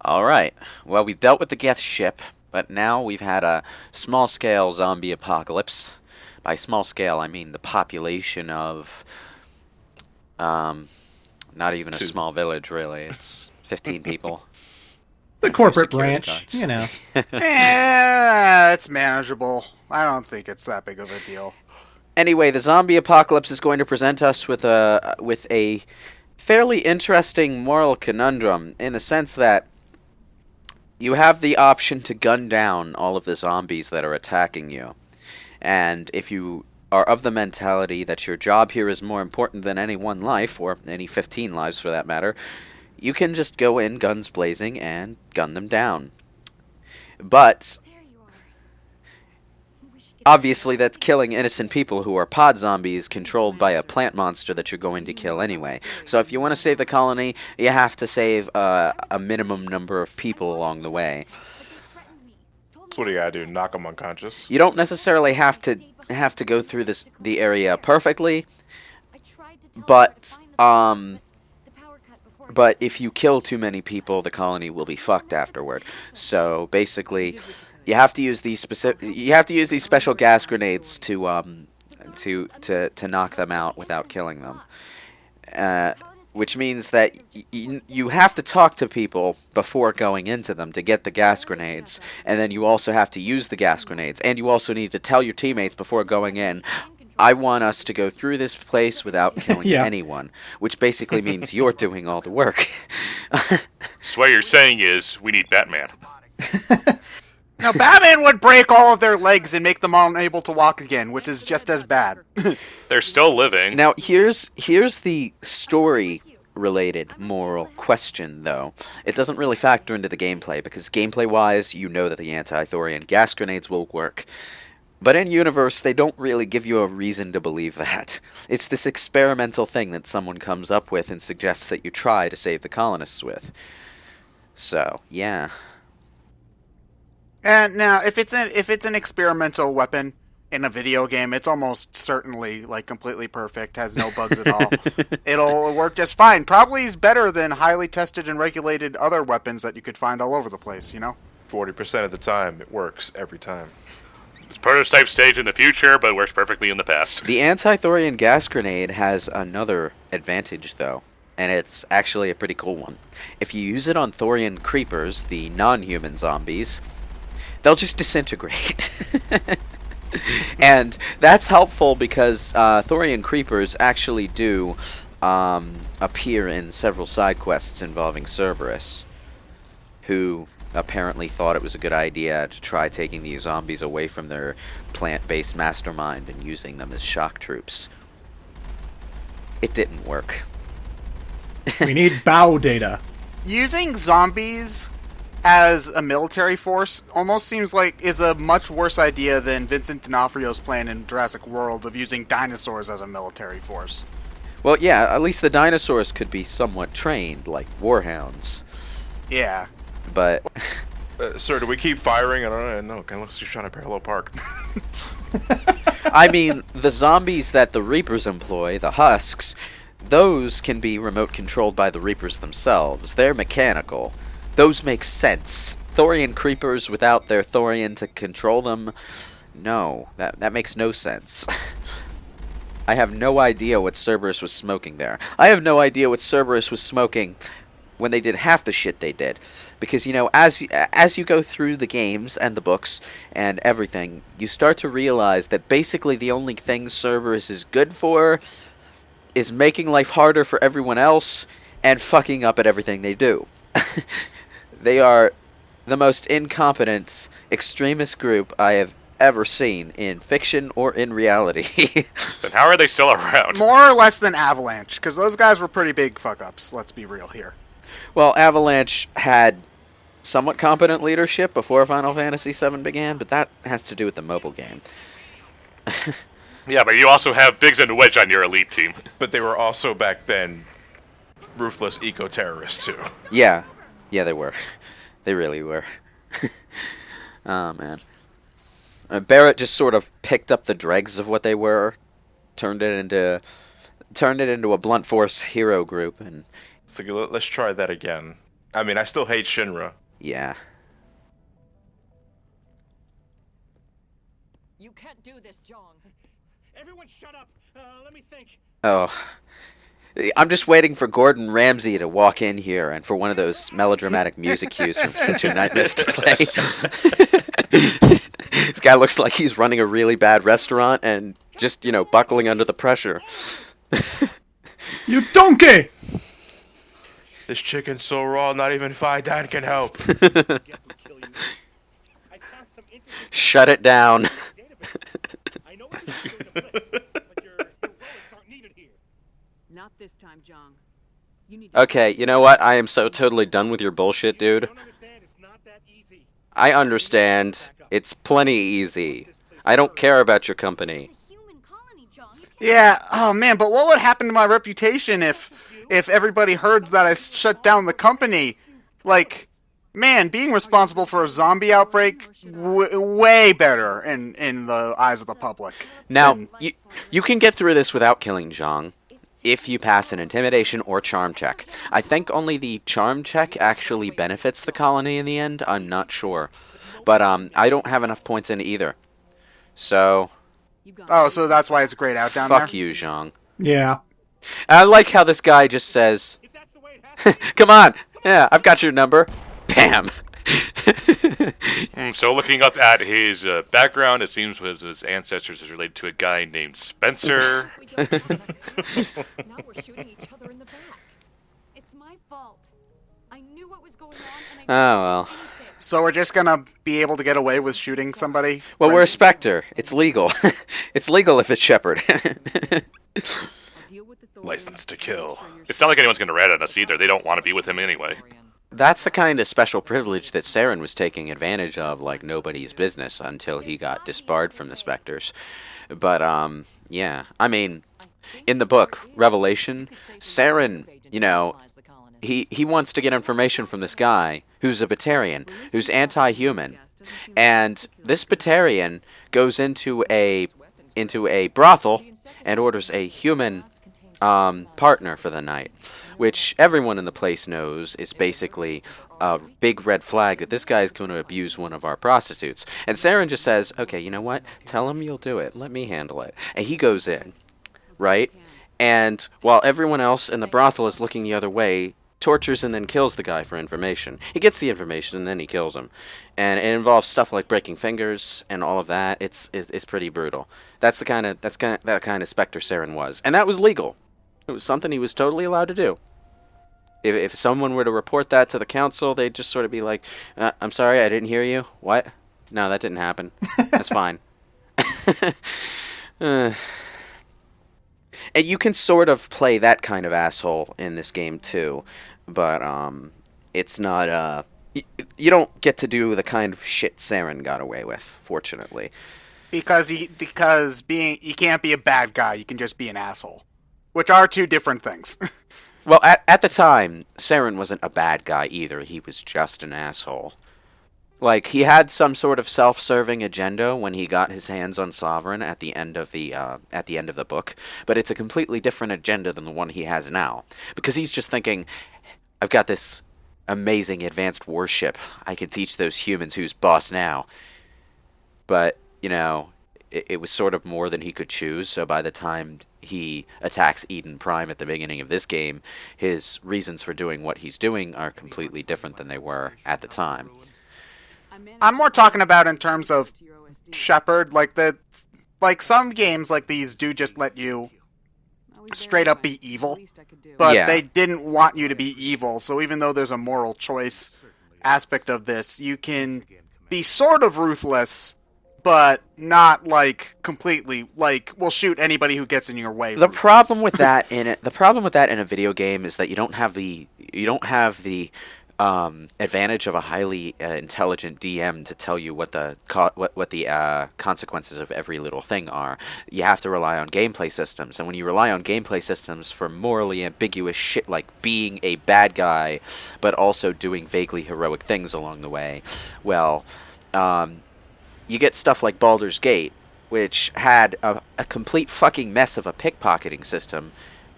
Alright, well, we dealt with the Geth ship, but now we've had a small-scale zombie apocalypse. By small scale, I mean the population of, um, not even a Two. small village, really. It's 15 people. The And a few corporate security branch, guards. It's manageable. I don't think it's that big of a deal. Anyway, the zombie apocalypse is going to present us with a fairly interesting moral conundrum in the sense that you have the option to gun down all of the zombies that are attacking you. And if you are of the mentality that your job here is more important than any one life, or any 15 lives for that matter, you can just go in guns blazing and gun them down. But obviously, that's killing innocent people who are pod zombies controlled by a plant monster that you're going to kill anyway. So if you want to save the colony, you have to save a minimum number of people along the way. So what do you gotta do? Knock them unconscious? You don't necessarily have to go through the area perfectly, but but if you kill too many people, the colony will be fucked afterward. So basically, you have to use these special gas grenades to knock them out without killing them. Which means that you have to talk to people before going into them to get the gas grenades, and then you also have to use the gas grenades, and you also need to tell your teammates before going in, I want us to go through this place without killing Yeah. anyone, which basically means you're doing all the work. So what you're saying is we need Batman. Now, Batman would break all of their legs and make them unable to walk again, which is just as bad. They're still living. Now, here's the story-related moral question, though. It doesn't really factor into the gameplay, because gameplay-wise, you know that the anti-Thorian gas grenades will work. But in universe, they don't really give you a reason to believe that. It's this experimental thing that someone comes up with and suggests that you try to save the colonists with. So, yeah. And now, if it's an experimental weapon in a video game, it's almost certainly like completely perfect, has no bugs at all. It'll work just fine. Probably is better than highly tested and regulated other weapons that you could find all over the place. 40% of the time, it works every time. It's prototype stage in the future, but works perfectly in the past. The anti-Thorian gas grenade has another advantage, though, and it's actually a pretty cool one. If you use it on Thorian creepers, the non-human zombies, they'll just disintegrate. And that's helpful because Thorian creepers actually do appear in several side quests involving Cerberus, who apparently thought it was a good idea to try taking these zombies away from their plant-based mastermind and using them as shock troops. It didn't work. We need bow data. Using zombies as a military force almost seems like is a much worse idea than Vincent D'Onofrio's plan in Jurassic World of using dinosaurs as a military force. Well, yeah, at least the dinosaurs could be somewhat trained, like warhounds. Yeah. But Sir, do we keep firing? I don't know. Can let's just try to parallel park. I mean, the zombies that the Reapers employ, the husks, those can be remote controlled by the Reapers themselves. They're mechanical. Those make sense. Thorian creepers without their Thorian to control them, no, that makes no sense. I have no idea what Cerberus was smoking there. I have no idea what Cerberus was smoking when they did half the shit they did. Because, as you go through the games and the books and everything, you start to realize that basically the only thing Cerberus is good for is making life harder for everyone else and fucking up at everything they do. They are the most incompetent extremist group I have ever seen in fiction or in reality. Then how are they still around? More or less than Avalanche, because those guys were pretty big fuck-ups, let's be real here. Well, Avalanche had somewhat competent leadership before Final Fantasy VII began, but that has to do with the mobile game. Yeah, but you also have Biggs and Wedge on your elite team. But they were also back then ruthless eco-terrorists too. Yeah, they were. They really were. Oh, man. Barrett just sort of picked up the dregs of what they were, turned it into a blunt force hero group, and So let's try that again. I mean, I still hate Shinra. Yeah. You can't do this, Jeong. Everyone shut up. Let me think. Oh. I'm just waiting for Gordon Ramsay to walk in here and for one of those melodramatic music cues from Future Nightmares to play. This guy looks like he's running a really bad restaurant and just, buckling under the pressure. You donkey! This chicken's so raw, not even Phi Dan can help. Shut it down. I know what you're doing to Blitz, but your relics aren't needed here. Not this time, Jeong. You need to Okay, you know what? I am so totally done with your bullshit, dude. Don't understand, it's not that easy. I understand. It's plenty easy. I don't care about your company. It's a human colony, Jeong. You can't Yeah. Oh man, but what would happen to my reputation if everybody heard that I shut down the company? Like, man, being responsible for a zombie outbreak way better in the eyes of the public. Now, than- you can get through this without killing Jeong if you pass an intimidation or charm check. I think only the charm check actually benefits the colony in the end. I'm not sure. But I don't have enough points in either. So, You've gone Oh, so that's why it's grayed out down fuck there. you, Jeong. Yeah. I like how this guy just says, If that's the way it has to be, come on, yeah, I've got your number. Bam. So looking up at his background, it seems his ancestors is related to a guy named Spencer. We don't have that. Now we're shooting each other in the back. It's my fault. I knew what was going on, and I didn't Oh, well. do anything. So we're just gonna be able to get away with shooting somebody? Well, we're a Spectre. It's legal. It's legal if it's Shepard. Deal with the License to kill. It's not like anyone's going to rat on us either. They don't want to be with him anyway. That's the kind of special privilege that Saren was taking advantage of like nobody's business until he got disbarred from the Spectres. But, yeah. I mean, in the book, Revelation, Saren, he wants to get information from this guy who's a Batarian, who's anti-human. And this Batarian goes into a brothel and orders a human partner for the night, which everyone in the place knows is basically a big red flag that this guy is going to abuse one of our prostitutes. And Saren just says, okay, you know what? Tell him you'll do it. Let me handle it. And he goes in, right? And while everyone else in the brothel is looking the other way, tortures and then kills the guy for information. He gets the information and then he kills him. And it involves stuff like breaking fingers and all of that. It's pretty brutal. That kind of Spectre Saren was. And that was legal. It was something he was totally allowed to do. If someone were to report that to the council, they'd just sort of be like, I'm sorry, I didn't hear you. What? No, that didn't happen. That's fine. And you can sort of play that kind of asshole in this game you don't get to do the kind of shit Saren got away with, fortunately. Because you can't be a bad guy, you can just be an asshole. Which are two different things. Well, at the time, Saren wasn't a bad guy either. He was just an asshole. Like, he had some sort of self-serving agenda when he got his hands on Sovereign at the end of the book, but it's a completely different agenda than the one he has now. Because he's just thinking, I've got this amazing advanced warship. I can teach those humans who's boss now. But, it was sort of more than he could choose, so by the time he attacks Eden Prime at the beginning of this game, his reasons for doing what he's doing are completely different than they were at the time. I'm more talking about in terms of Shepard, like some games like these do just let you straight up be evil, but Yeah. they didn't want you to be evil, so even though there's a moral choice aspect of this, you can be sort of ruthless, but not like completely we'll shoot anybody who gets in your way. The ruthless. problem with that in a video game is that you don't have the advantage of a highly intelligent DM to tell you what the consequences of every little thing are. You have to rely on gameplay systems, and when you rely on gameplay systems for morally ambiguous shit like being a bad guy, but also doing vaguely heroic things along the way, well, you get stuff like Baldur's Gate, which had a complete fucking mess of a pickpocketing system,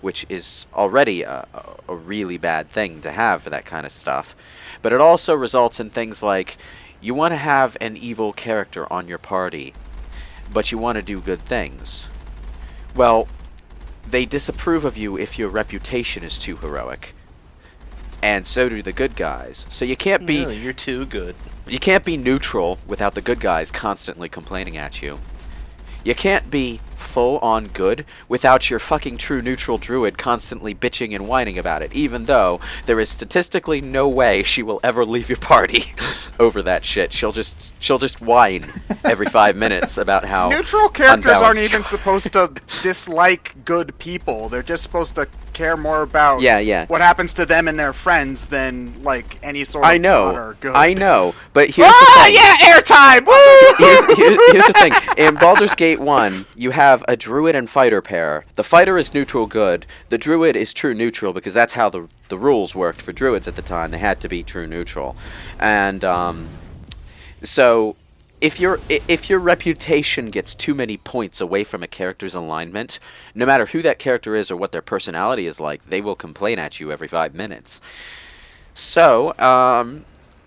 which is already a really bad thing to have for that kind of stuff. But it also results in things like you want to have an evil character on your party, but you want to do good things. Well, they disapprove of you if your reputation is too heroic. And so do the good guys. So you can't be... No, you're too good. You can't be neutral without the good guys constantly complaining at you. You can't be full-on good without your fucking true neutral druid constantly bitching and whining about it, even though there is statistically no way she will ever leave your party over that shit. She'll just whine every 5 minutes about how Neutral characters aren't unbalanced even supposed to dislike good people. They're just supposed to care more about what happens to them and their friends than like any sort of fun or good. I know, but here's the thing. Yeah, airtime! Woo! Here's the thing. In Baldur's Gate 1, you have a druid and fighter pair. The fighter is neutral good. The druid is true neutral because that's how the rules worked for druids at the time. They had to be true neutral. And so if your reputation gets too many points away from a character's alignment, no matter who that character is or what their personality is like, they will complain at you every 5 minutes. So,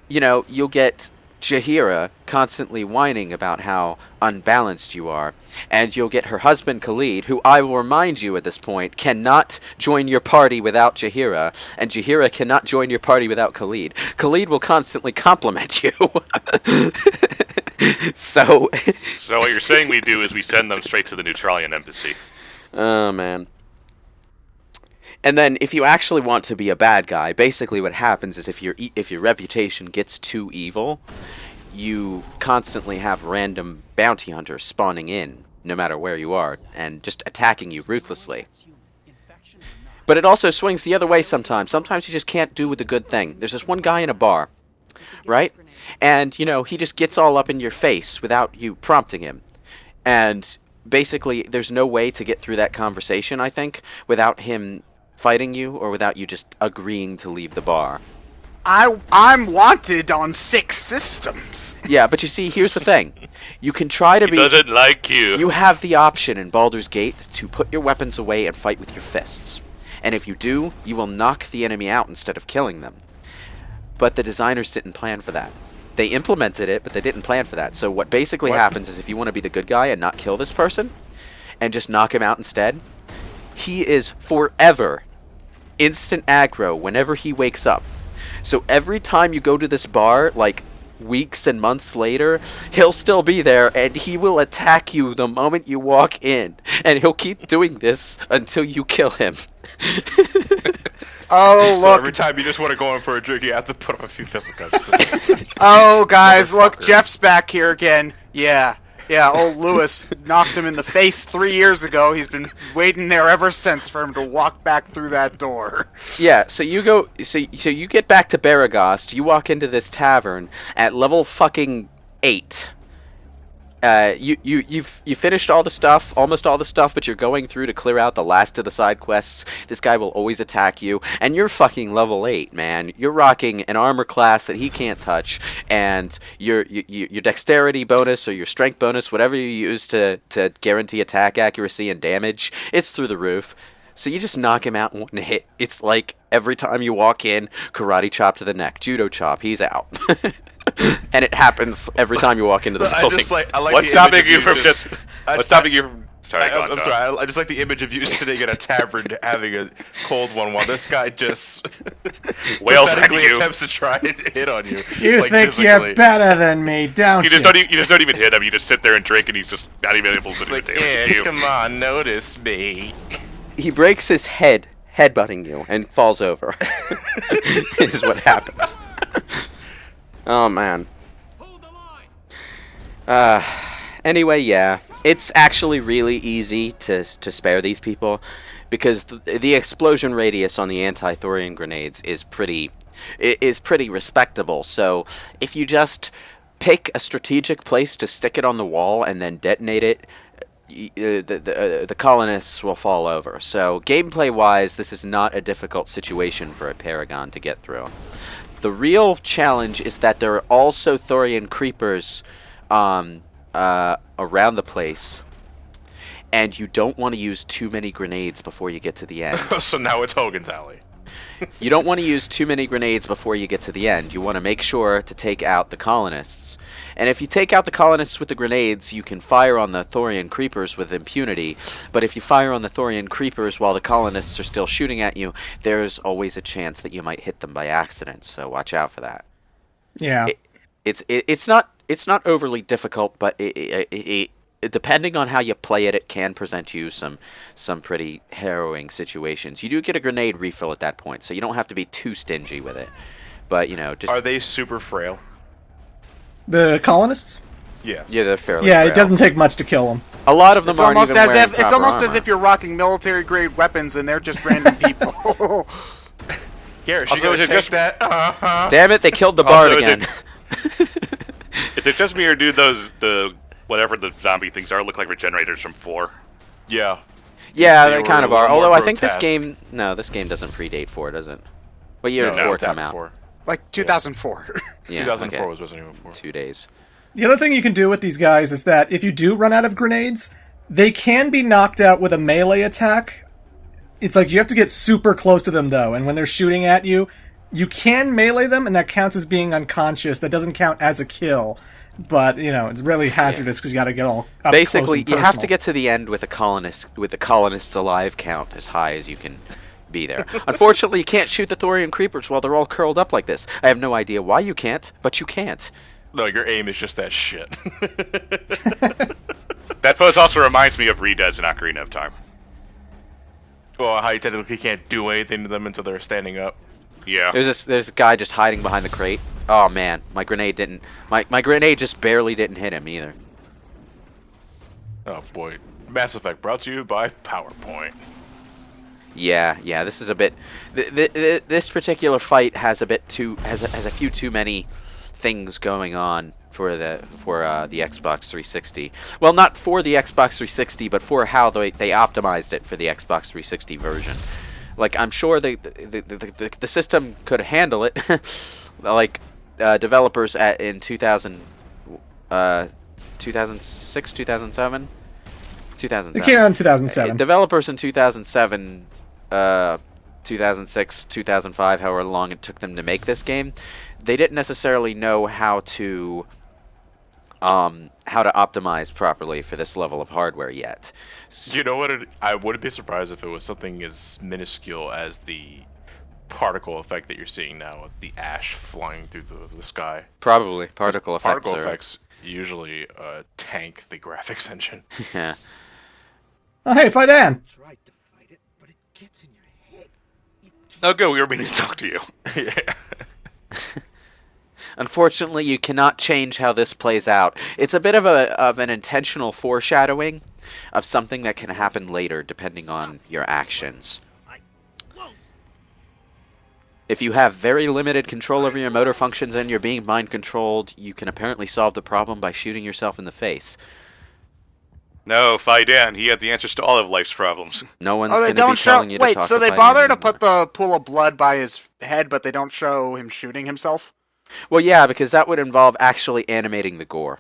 you'll get Jaheira constantly whining about how unbalanced you are, and you'll get her husband Khalid, who I will remind you at this point cannot join your party without Jaheira, and Jaheira cannot join your party without Khalid. Khalid will constantly compliment you. So what you're saying we do is we send them straight to the Neutralian embassy. Oh man. And then if you actually want to be a bad guy, basically what happens is if your reputation gets too evil, you constantly have random bounty hunters spawning in, no matter where you are, and just attacking you ruthlessly. But it also swings the other way sometimes. Sometimes you just can't do with a good thing. There's this one guy in a bar, right? And, he just gets all up in your face without you prompting him. And basically, there's no way to get through that conversation, I think, without him fighting you or without you just agreeing to leave the bar. I'm wanted on 6 systems. Yeah, but you see, here's the thing. You can try to He doesn't like you. You have the option in Baldur's Gate to put your weapons away and fight with your fists. And if you do, you will knock the enemy out instead of killing them. But the designers didn't plan for that. They implemented it, but they didn't plan for that. So what basically happens is if you want to be the good guy and not kill this person, and just knock him out instead, he is forever instant aggro whenever he wakes up. So every time you go to this bar, like weeks and months later, he'll still be there, and he will attack you the moment you walk in. And he'll keep doing this until you kill him. Oh, So look. every time you just want to go in for a drink, you have to put up a few fisticuffs. Oh, guys, look, Jeff's back here again. Yeah, old Lewis knocked him in the face 3 years ago. He's been waiting there ever since for him to walk back through that door. Yeah, so you go, so you get back to Baragast, you walk into this tavern at level fucking 8. You finished all the stuff, almost all the stuff, but you're going through to clear out the last of the side quests. This guy will always attack you, and you're fucking level 8, man. You're rocking an armor class that he can't touch, and your dexterity bonus or your strength bonus, whatever you use to guarantee attack accuracy and damage, it's through the roof. So you just knock him out in one hit. It's like every time you walk in, karate chop to the neck, judo chop, he's out. And it happens every time you walk into the building. I like What's the image stopping of you from just... What's stopping you from... Sorry, go on, I'm John. sorry. I just like the image of you sitting in a tavern having a cold one while this guy just Wails at pathetically you. attempts to try and hit on you. You like, think physically. you're better than me, don't You you? just don't even hit him. You just sit there and drink, and he's just not even able to It's do like, damage to yeah, you. come on, notice me. He breaks his head, headbutting you, and falls over. Is what happens. Oh, man. Anyway, yeah. It's actually really easy to spare these people, because the explosion radius on the anti-thorium grenades is pretty respectable. So if you just pick a strategic place to stick it on the wall and then detonate it, the colonists will fall over. So gameplay-wise, this is not a difficult situation for a Paragon to get through. The real challenge is that there are also Thorian creepers around the place, and you don't want to use too many grenades before you get to the end. So now it's Hogan's Alley. You don't want to use too many grenades before you get to the end. You want to make sure to take out the colonists. And if you take out the colonists with the grenades, you can fire on the Thorian creepers with impunity. But if you fire on the Thorian creepers while the colonists are still shooting at you, there's always a chance that you might hit them by accident. So watch out for that. Yeah. It's not overly difficult, but depending on how you play it, it can present you some pretty harrowing situations. You do get a grenade refill at that point, so you don't have to be too stingy with it. But just Are they super frail? The colonists? Yes. yeah, they're fairly. Yeah, frail. it doesn't take much to kill them. A lot of them It's aren't almost even as wearing if it's proper almost as armor. if you're rocking military grade weapons and they're just random people. Garrett, Also, you is it take just- that? Damn it! They killed the bard Also, is again. Is it just me, or do the whatever the zombie things are look like regenerators from 4? Yeah. Yeah, They they were kind a of little are. more Although I think this grotesque. game doesn't predate 4, does it? What year No, did 4 it's out come out? before. Like 2004. Yeah, 2004 okay. was Resident Evil 4. 2 days. The other thing you can do with these guys is that if you do run out of grenades, they can be knocked out with a melee attack. It's like you have to get super close to them, though, and when they're shooting at you, you can melee them, and that counts as being unconscious. That doesn't count as a kill, but, it's really hazardous because you got to get all up Basically, close and you have to personal. get to the end with the colonists alive count as high as you can be there. Unfortunately, you can't shoot the Thorian creepers while they're all curled up like this. I have no idea why you can't, but you can't. No, your aim is just that shit. That pose also reminds me of Redeads in Ocarina of Time. Well, how you technically can't do anything to them until they're standing up. Yeah. There's a guy just hiding behind the crate. Oh man, my grenade just barely didn't hit him either. Oh boy. Mass Effect brought to you by PowerPoint. Yeah, this is a bit. This particular fight has a few too many things going on for the Xbox 360. Well, not for the Xbox 360, but for how they optimized it for the Xbox 360 version. Like, I'm sure the system could handle it. Like, developers in 2006, 2007. It came out in 2007. Developers in 2007, 2006, 2005, however long it took them to make this game, they didn't necessarily know how to optimize properly for this level of hardware yet. You know what? I wouldn't be surprised if it was something as minuscule as the particle effect that you're seeing now with the ash flying through the sky. Probably particle effects. Particle effects usually tank the graphics engine. Yeah. Oh, hey, fight Dan! Tried to fight it, but it gets in your head. Oh, good. We were meaning to talk to you. Yeah. Unfortunately, you cannot change how this plays out. It's a bit of an intentional foreshadowing of something that can happen later, depending on your actions. I won't. If you have very limited control over your motor functions and you're being mind controlled, you can apparently solve the problem by shooting yourself in the face. No, Fi Dan. He had the answers to all of life's problems. No one's Oh, going they to be don't show. telling you to Wait, talk so to they Fighting bother to anymore. put the pool of blood by his head, but they don't show him shooting himself? Well, yeah, because that would involve actually animating the gore.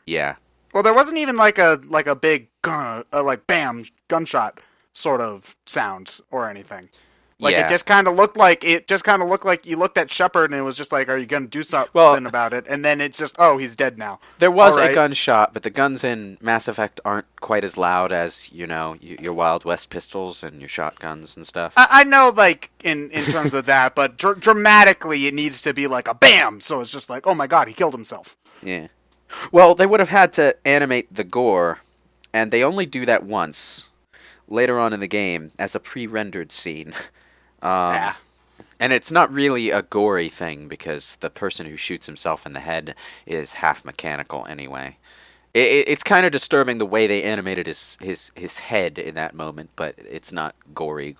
Yeah. Well, there wasn't even like a big gun, like bam gunshot sort of sound or anything. Like Yeah. it just kind of looked like you looked at Shepard and it was just like, are you going to do something Well- about it? And then it's just, oh, he's dead now. There was All right. a gunshot, but the guns in Mass Effect aren't quite as loud as, your Wild West pistols and your shotguns and stuff. I know, like in terms of that, but dramatically it needs to be like a bam. So it's just like, oh my god, he killed himself. Yeah. Well, they would have had to animate the gore, and they only do that once, later on in the game, as a pre-rendered scene. Yeah. And it's not really a gory thing, because the person who shoots himself in the head is half mechanical anyway. It's kind of disturbing the way they animated his head in that moment, but it's not gory.